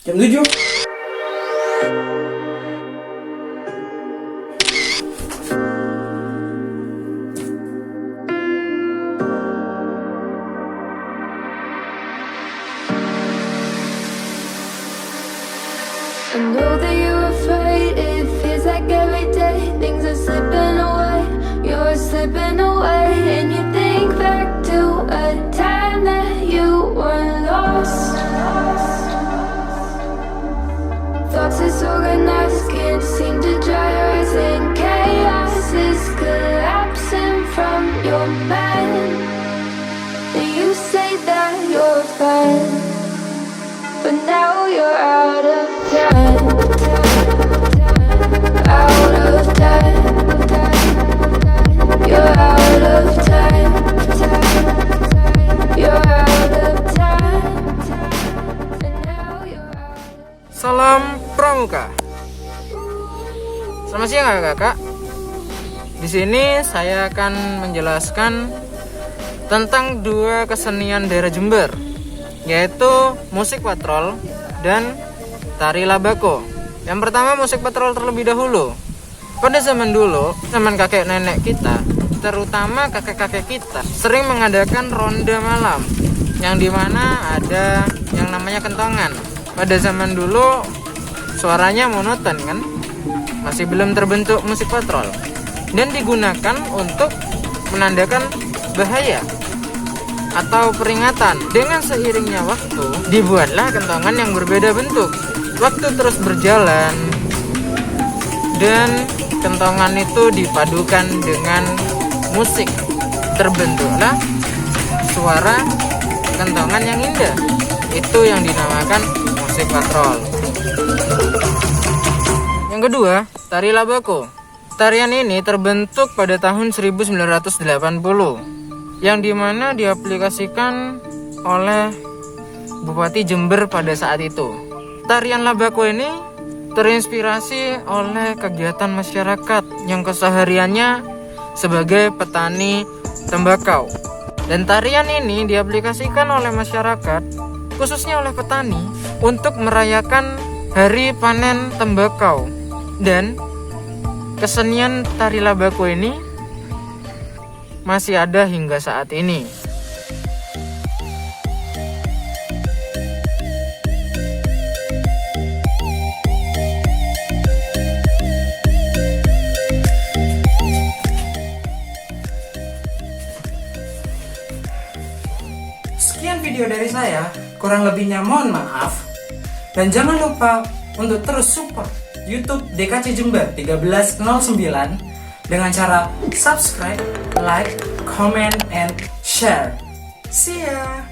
Jam 7. I know that you're afraid, it feels like every day things are slipping away, you're slipping away. And you think back to a time that you were lost. Thoughts disorganized, can't seem to dry your eyes, and chaos is collapsing from your mind. And you say that you're fine, but now you're out of time, out of time. You're out of time, you're out of time, and now you're out of... Salam Pramuka. Selamat siang kakak. Di sini saya akan menjelaskan tentang dua kesenian daerah Jember, yaitu musik patrol dan tari labako. Yang pertama musik patrol terlebih dahulu. Pada zaman dulu, zaman kakek nenek kita, terutama kakek-kakek kita, sering mengadakan ronda malam, yang dimana ada yang namanya kentongan. Pada zaman dulu suaranya monoton kan, masih belum terbentuk musik patrol, dan digunakan untuk menandakan bahaya atau peringatan. Dengan seiringnya waktu, dibuatlah kentongan yang berbeda bentuk. Waktu terus berjalan dan kentongan itu dipadukan dengan musik, terbentuklah suara kentongan yang indah. Itu yang dinamakan musik patrol. Yang kedua, tari labako. Tarian ini terbentuk pada tahun 1980, yang dimana diaplikasikan oleh Bupati Jember pada saat itu. Tarian labako ini terinspirasi oleh kegiatan masyarakat yang kesehariannya sebagai petani tembakau. Dan tarian ini diaplikasikan oleh masyarakat, khususnya oleh petani, untuk merayakan hari panen tembakau. Dan kesenian tari labako ini masih ada hingga saat ini. Sekian video dari saya, kurang lebihnya mohon maaf. Dan jangan lupa untuk terus support YouTube DKC Jember 1309 dengan cara subscribe, like, comment, and share. See ya!